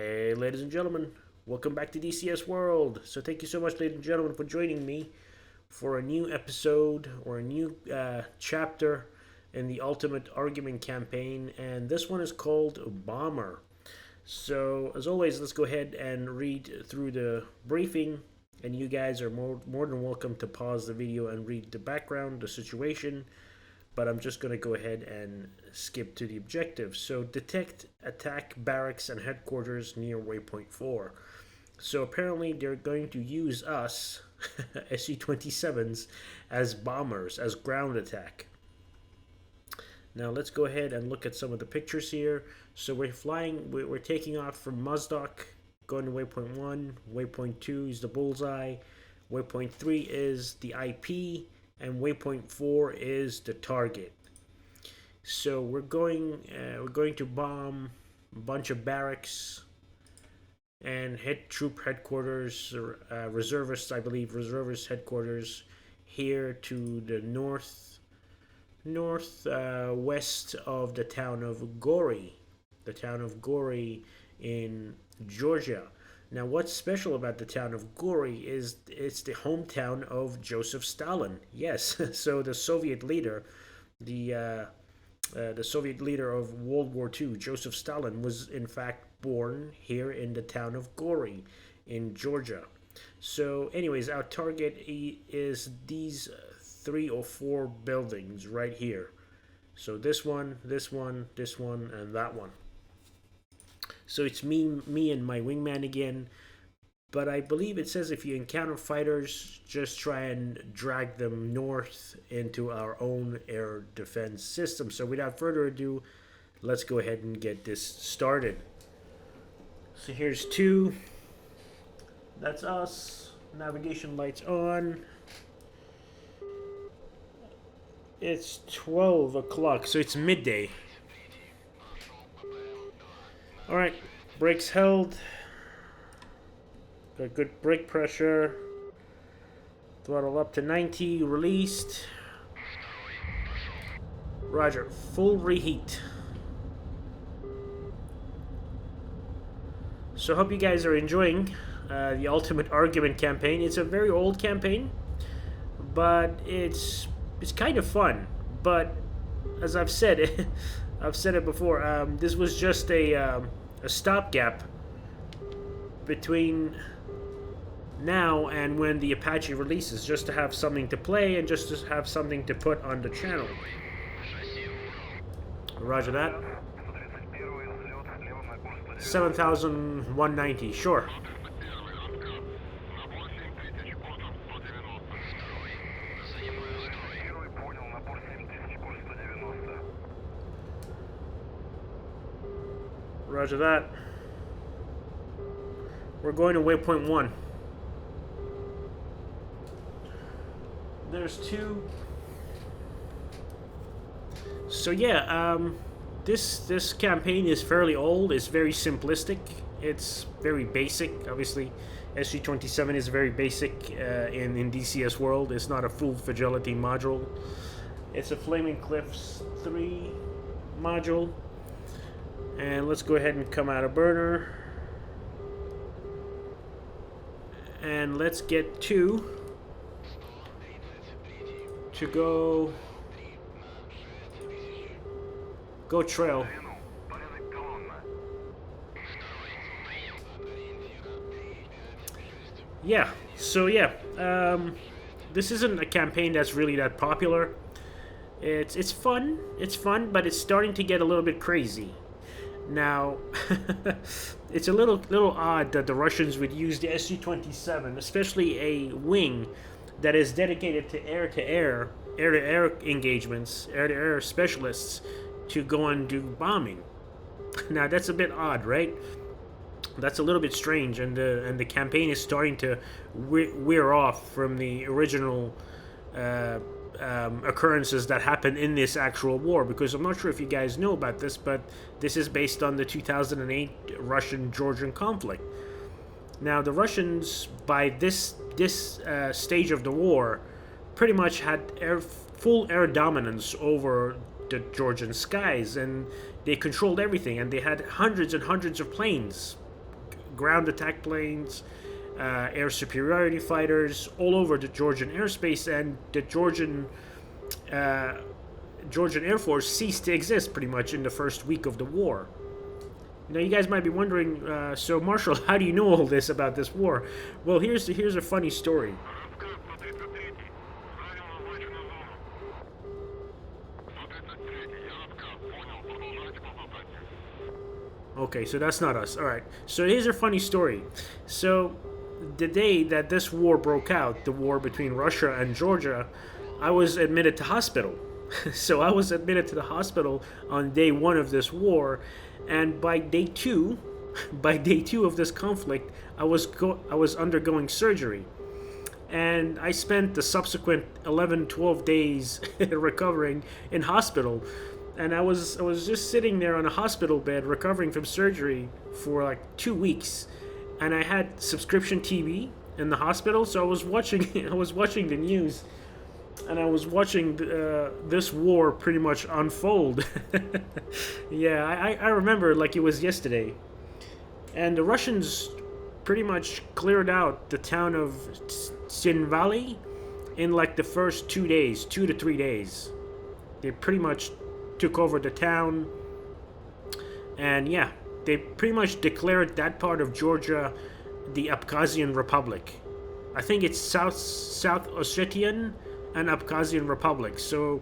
Hey, ladies and gentlemen, welcome back to DCS World. So, thank you so much, ladies and gentlemen, for joining me for a new episode or a new chapter in the Ultimate Argument campaign. And this one is called Bomber. So, as always, let's go ahead and read through the briefing. And you guys are more than welcome to pause the video and read the background, the situation, but I'm just going to go ahead and skip to the objectives. So detect, attack barracks and headquarters near waypoint 4. So apparently they're going to use us, Su-27s, as bombers, as ground attack. Now let's go ahead and look at some of the pictures here. So we're taking off from Mozdok, going to waypoint 1, waypoint 2 is the bullseye, waypoint 3 is the IP, and waypoint 4 is the target. So we're going to bomb a bunch of barracks and hit troop headquarters, reservists, I believe, reservist headquarters here to the northwest of the town of Gori, in Georgia. Now, what's special about the town of Gori is it's the hometown of Joseph Stalin. Yes, so the Soviet leader, the Soviet leader of World War II, Joseph Stalin, was in fact born here in the town of Gori in Georgia. So, anyways, our target is these 3 or 4 buildings right here. So this one, and that one. So it's me and my wingman again. But I believe it says if you encounter fighters, just try and drag them north into our own air defense system. So without further ado, let's go ahead and get this started. So here's 2. That's us. Navigation lights on. It's 12 o'clock, so it's midday. Alright, brakes held. Got good brake pressure. Throttle up to 90, released. Roger, full reheat. So hope you guys are enjoying the Ultimate Argument campaign. It's a very old campaign, but it's kind of fun. But as I've said it, I've said it before. This was just a stopgap between now and when the Apache releases, just to have something to play and just to have something to put on the channel. Roger that. 7,190, sure. Roger that. We're going to waypoint 1. There's 2. So yeah, this campaign is fairly old. It's very simplistic. It's very basic. Obviously, Su-27 is very basic in DCS world. It's not a full fidelity module. It's a Flaming Cliffs 3 module. And let's go ahead and come out of burner. And let's get to go trail. Yeah, so yeah, this isn't a campaign that's really that popular. It's fun, but it's starting to get a little bit crazy. Now, it's a little odd that the Russians would use the Su-27, especially a wing that is dedicated to air-to-air engagements, air-to-air specialists, to go and do bombing. Now, that's a bit odd, right? That's a little bit strange, and the campaign is starting to wear off from the original occurrences that happened in this actual war, because I'm not sure if you guys know about this, but this is based on the 2008 Russian-Georgian conflict. Now, the Russians, by this stage of the war, pretty much had full air dominance over the Georgian skies, and they controlled everything, and they had hundreds and hundreds of planes ground attack planes, air superiority fighters all over the Georgian airspace, and the Georgian Air Force ceased to exist pretty much in the first week of the war. Now you guys might be wondering, so Marshall, how do you know all this about this war? Well, here's a funny story. Okay, so that's not us. All right. So here's a funny story. So the day that this war broke out, the war between Russia and Georgia, I was admitted to hospital. So I was admitted to the hospital on day 1 of this war, and by day 2 of this conflict, I was undergoing surgery. And I spent the subsequent 11-12 days recovering in hospital. And I was just sitting there on a hospital bed recovering from surgery for like 2 weeks, and I had subscription TV in the hospital, so I was watching the news, and I was watching this war pretty much unfold. Yeah, I remember like it was yesterday, and the Russians pretty much cleared out the town of Tsinvali in like the first 2 days, 2 to 3 days. They pretty much took over the town, and yeah, they pretty much declared that part of Georgia the Abkhazian Republic. I think it's South Ossetian and Abkhazian Republic. So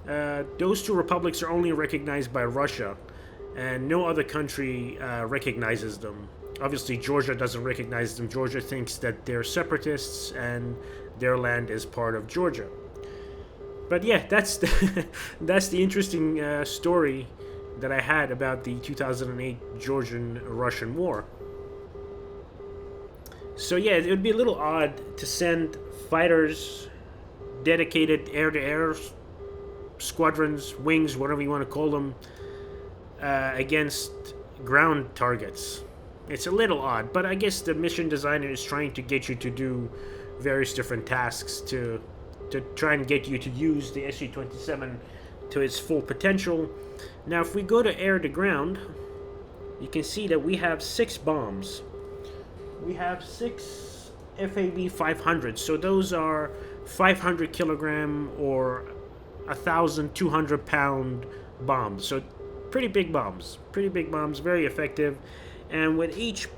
those two republics are only recognized by Russia, and no other country recognizes them. Obviously, Georgia doesn't recognize them. Georgia thinks that they're separatists and their land is part of Georgia. But yeah, that's the interesting story that I had about the 2008 Georgian-Russian War. So yeah, it would be a little odd to send fighters, dedicated air-to-air squadrons, wings, whatever you want to call them, against ground targets. It's a little odd, but I guess the mission designer is trying to get you to do various different tasks to try and get you to use the Su-27 to its full potential. Now, if we go to air to ground, you can see that we have 6 bombs. We have 6 FAB 500s, so those are 500 kilogram or 1,200 pound bombs. So pretty big bombs, very effective. And with each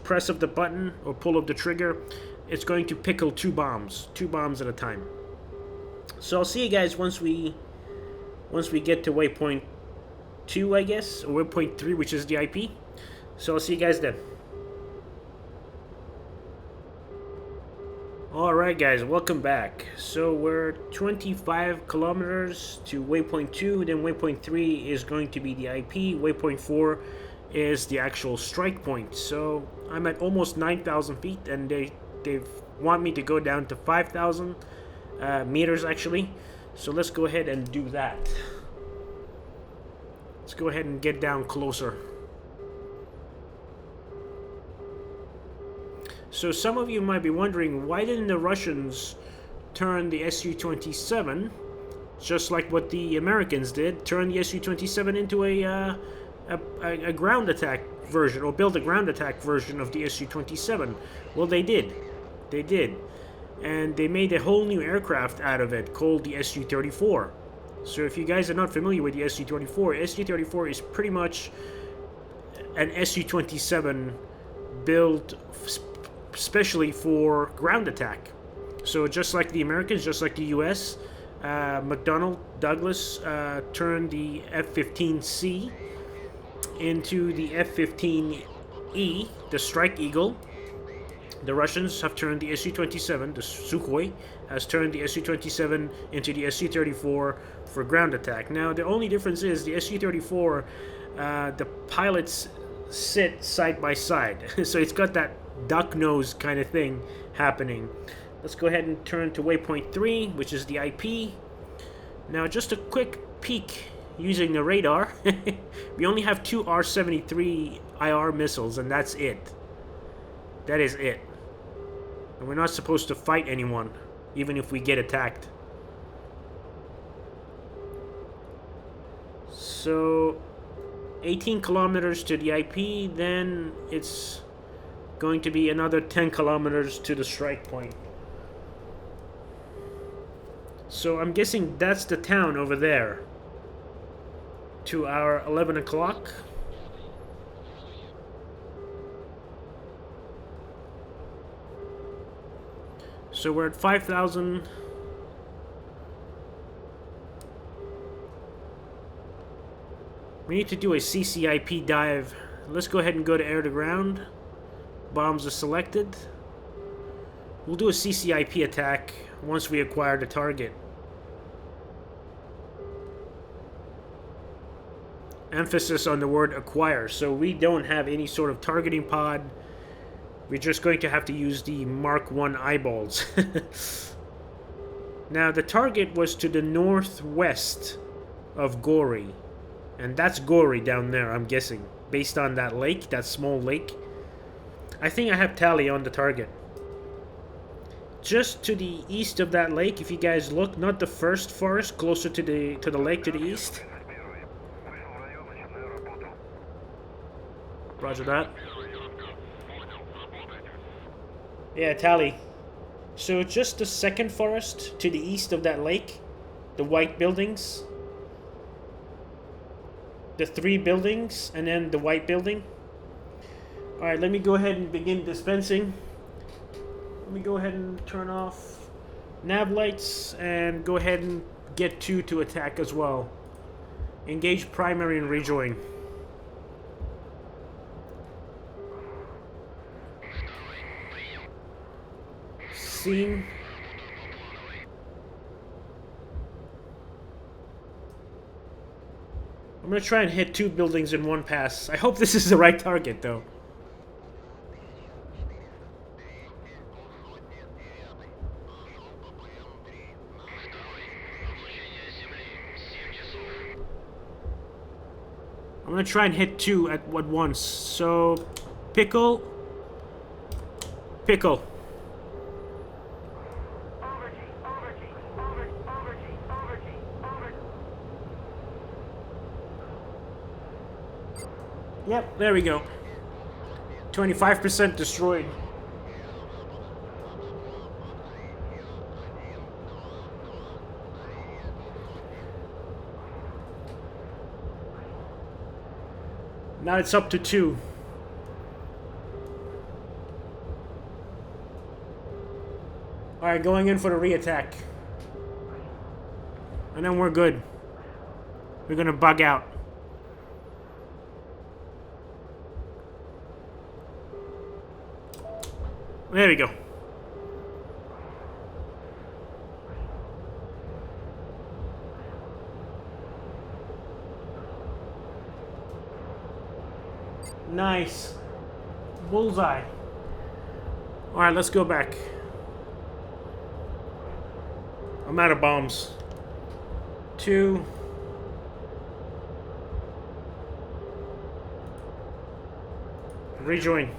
press of the button or pull of the trigger, it's going to pickle 2 bombs at a time. So I'll see you guys once we get to waypoint 2, I guess, or waypoint 3, which is the IP. So I'll see you guys then. Alright guys, welcome back. So we're 25 kilometers to waypoint 2, then waypoint 3 is going to be the IP, waypoint 4 is the actual strike point. So I'm at almost 9,000 feet, and they want me to go down to 5,000 meters actually. So let's go ahead and do that. Let's go ahead and get down closer. So some of you might be wondering, why didn't the Russians turn the Su-27, just like what the Americans did, turn the Su-27 into a ground attack version, or build a ground attack version of the Su-27? Well, they did. They did. And they made a whole new aircraft out of it called the Su-34. So if you guys are not familiar with the Su-34, Su-34 is pretty much an Su-27 built especially for ground attack. So just like the Americans, just like the US, McDonnell Douglas turned the F-15C into the F-15E, the Strike Eagle. The Russians have turned the Su-27, the Sukhoi, has turned the Su-27 into the Su-34 for ground attack. Now, the only difference is the Su-34, the pilots sit side by side. So it's got that duck nose kind of thing happening. Let's go ahead and turn to waypoint 3, which is the IP. Now, just a quick peek using the radar. We only have 2 R-73 IR missiles, and that's it. That is it. And we're not supposed to fight anyone, even if we get attacked. So 18 kilometers to the IP, then it's going to be another 10 kilometers to the strike point. So I'm guessing that's the town over there. To our 11 o'clock. So we're at 5,000. We need to do a Ccip dive. Let's go ahead and go to air to ground. Bombs are selected. We'll do a Ccip attack once we acquire the target. Emphasis on the word acquire. So we don't have any sort of targeting pod. We're just going to have to use the Mark 1 eyeballs. Now the target was to the northwest of Gori. And that's Gori down there, I'm guessing. Based on that lake, that small lake. I think I have tally on the target. Just to the east of that lake, if you guys look, not the first forest, closer to the lake to the east. Roger that. Yeah, tally. So just the second forest to the east of that lake. The white buildings. The 3 buildings, and then the white building. Alright, let me go ahead and begin dispensing. Let me go ahead and turn off nav lights, and go ahead and get 2 to attack as well. Engage primary and rejoin. Scene. I'm gonna try and hit 2 buildings in one pass. I hope this is the right target, though. I'm gonna try and hit 2 at once. So, pickle. Pickle. Yep, there we go. 25% destroyed. Now it's up to 2. Alright, going in for the re-attack. And then we're good. We're gonna bug out. There we go. Nice. Bullseye. Alright, let's go back. I'm out of bombs. 2. Rejoin.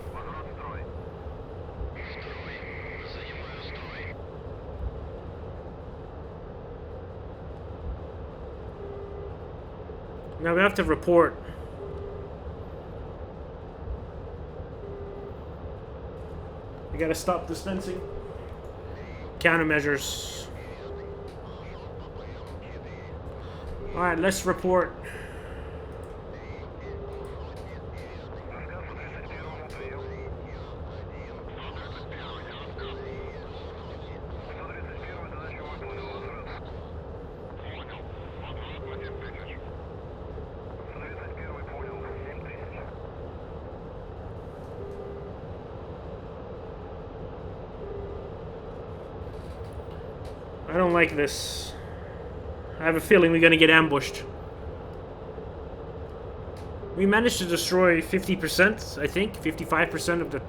Now we have to report. We gotta stop dispensing. Countermeasures. Alright, let's report. I don't like this. I have a feeling we're gonna get ambushed. We managed to destroy 50%, I think. 55% of the...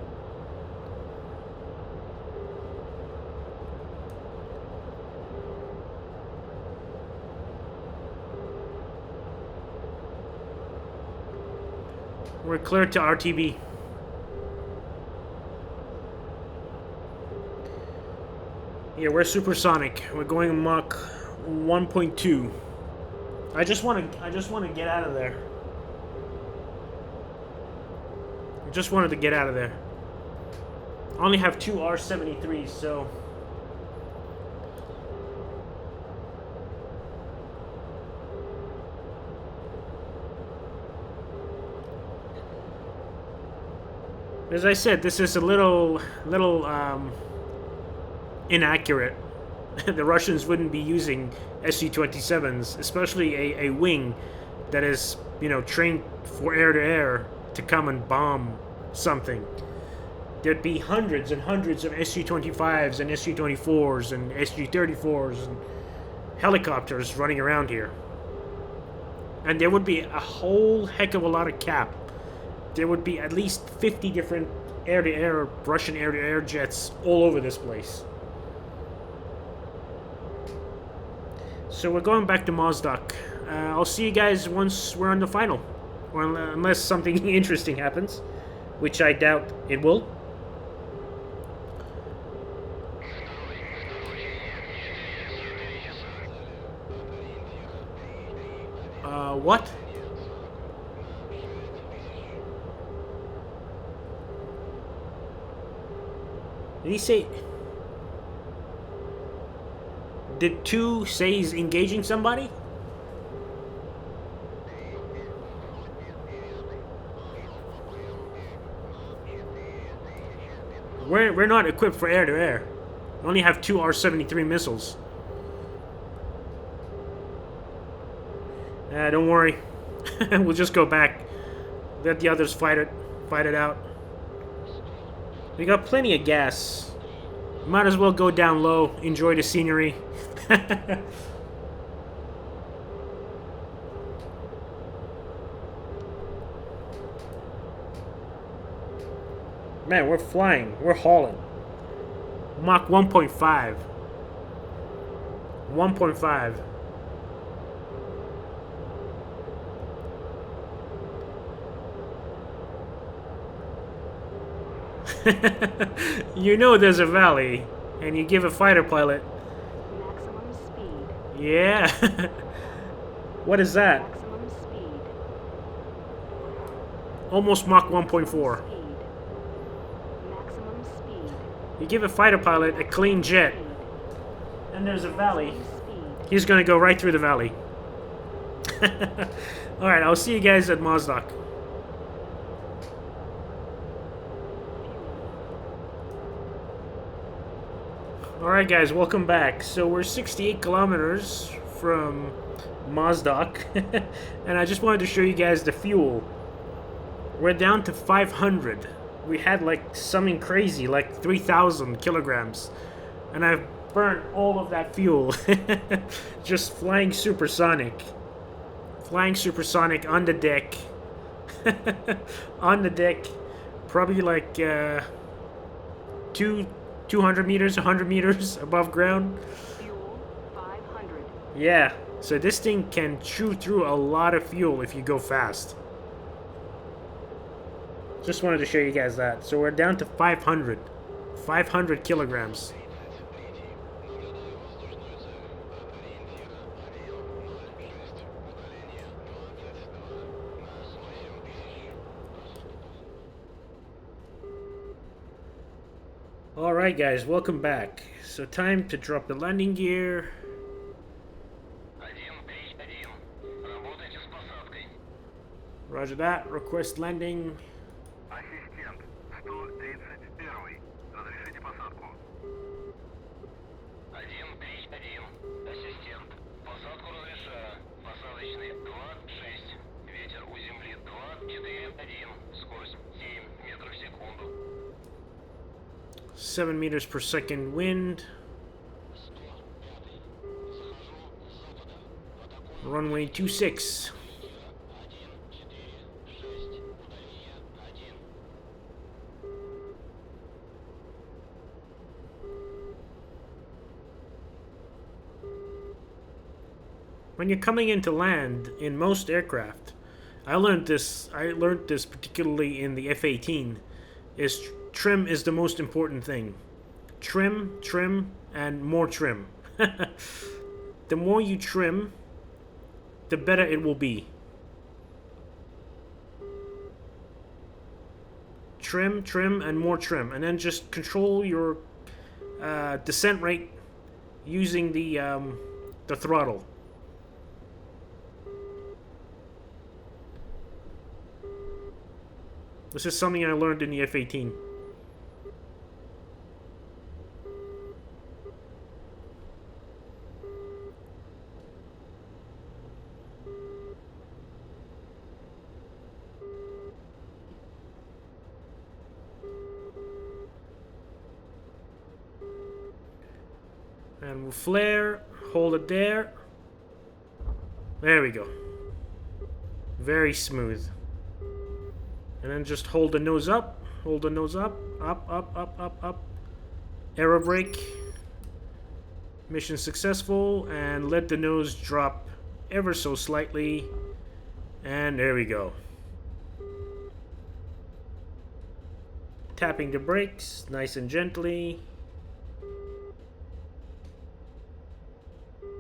We're cleared to RTB. Yeah, we're supersonic. We're going Mach 1.2. I just want to get out of there. Just wanted to get out of there. I only have 2 R-73s, so... As I said, this is a little inaccurate. The Russians wouldn't be using Su-27s, especially a wing that is, you know, trained for air-to-air to come and bomb something. There'd be hundreds and hundreds of Su-25s and Su-24s and Su-34s and helicopters running around here. And there would be a whole heck of a lot of cap. There would be at least 50 different air-to-air, Russian air-to-air jets all over this place. So we're going back to Mozdok. I'll see you guys once we're on the final. Or unless something interesting happens, which I doubt it will. What? Did he say... Did 2 say he's engaging somebody? We're not equipped for air-to-air. We only have 2 R-73 missiles. Don't worry. We'll just go back. Let the others fight it out. We got plenty of gas. Might as well go down low, enjoy the scenery. Man, we're flying. We're hauling. Mach 1.5. 1.5. You know there's a valley, and you give a fighter pilot... Maximum speed. Yeah. What is that? Maximum speed. Almost Mach 1.4. Maximum speed. You give a fighter pilot a clean jet, and there's a valley. Speed. He's gonna go right through the valley. Alright, I'll see you guys at Mozdok. Alright guys, welcome back. So we're 68 kilometers from Mozdok, and I just wanted to show you guys the fuel. We're down to 500. We had like something crazy, like 3,000 kilograms, and I've burnt all of that fuel. Just flying supersonic. Flying supersonic on the deck. On the deck, probably like 200 meters, 100 meters above ground. Fuel 500. Yeah, so this thing can chew through a lot of fuel if you go fast. Just wanted to show you guys that. So we're down to 500. 500 kilograms. Alright guys, welcome back. So time to drop the landing gear. Roger that, request landing. Ассистент, 131. Разрешите посадку. 131. Ассистент, посадку разрешаю. Посадочный 2-6. Ветер у земли 2-4-1. Скорость 7 метров в секунду. 7 meters per second wind. Runway 26. When you're coming into land in most aircraft, I learned this particularly in the F-18, is trim is the most important thing. Trim, trim, and more trim. The more you trim, the better it will be. trim, trim, and more trim, and then just control your descent rate using the throttle. This is something I learned in the F-18. And we'll flare, hold it there. There we go. Very smooth. And then just hold the nose up, up, up. Aero brake. Mission successful, and let the nose drop ever so slightly. And there we go. Tapping the brakes, nice and gently.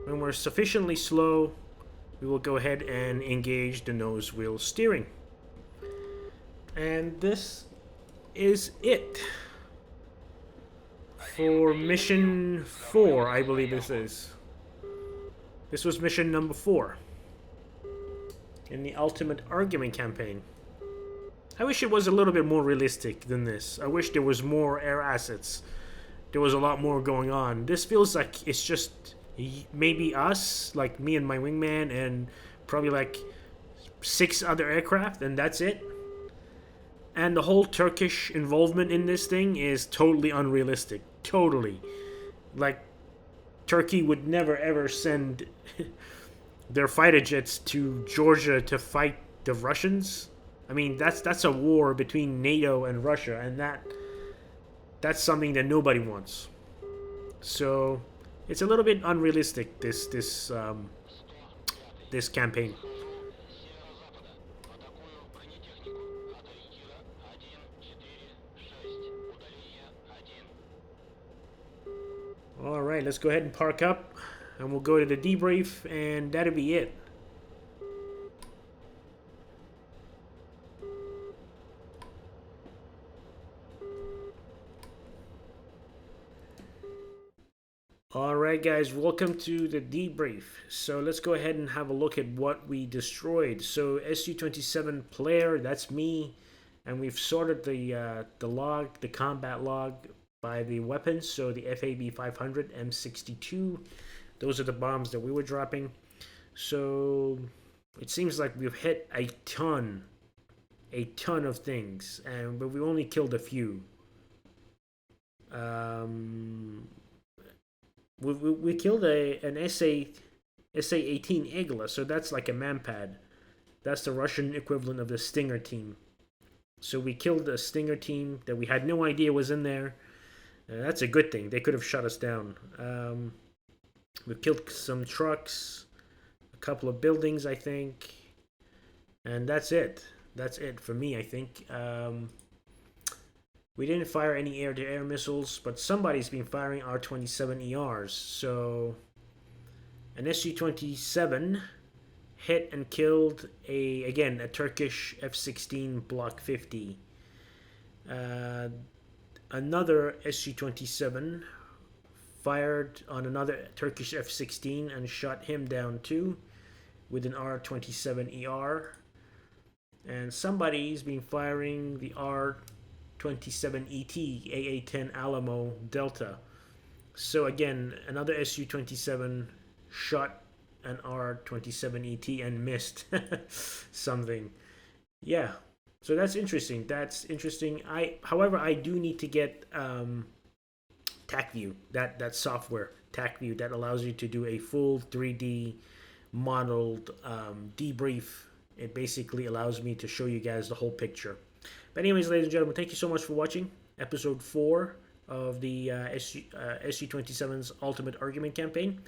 When we're sufficiently slow, we will go ahead and engage the nose wheel steering. And this is it for mission 4, I believe this is. This was mission number 4 in the Ultimate Argument campaign. I wish it was a little bit more realistic than this. I wish there was more air assets. There was a lot more going on. This feels like it's just maybe us, like me and my wingman, and probably like 6 other aircraft, and that's it. And the whole Turkish involvement in this thing is totally unrealistic. Totally. Like, Turkey would never ever send their fighter jets to Georgia to fight the Russians. I mean, that's a war between NATO and Russia, and that's something that nobody wants. So it's a little bit unrealistic, this campaign. Alright, let's go ahead and park up, and we'll go to the debrief, and that'll be it. Alright guys, welcome to the debrief. So let's go ahead and have a look at what we destroyed. So Su-27 player, that's me, and we've sorted the log, the combat log, by the weapons. So the FAB 500, M62, those are the bombs that we were dropping. So it seems like we've hit a ton of things, but we only killed a few. We killed an SA-18 Igla, so that's like a manpad. That's the Russian equivalent of the Stinger team. So we killed a Stinger team that we had no idea was in there. That's a good thing. They could have shut us down. We killed some trucks, a couple of buildings, I think. And that's it. That's it for me, I think. We didn't fire any air-to-air missiles, but somebody's been firing R-27 ERs. So an Su-27 hit and killed a Turkish F-16 Block 50. Another Su-27 fired on another Turkish F-16 and shot him down too with an R-27 ER. And somebody's been firing the R-27ET AA-10 Alamo Delta. So again, another Su-27 shot an R-27ET and missed something. Yeah. So that's interesting. However, I do need to get TacView, that software, TacView, that allows you to do a full 3D modeled debrief. It basically allows me to show you guys the whole picture. But anyways, ladies and gentlemen, thank you so much for watching episode 4 of the Su-27's Ultimate Argument campaign.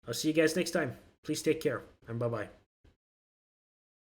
I'll see you guys next time. Please take care, and bye-bye.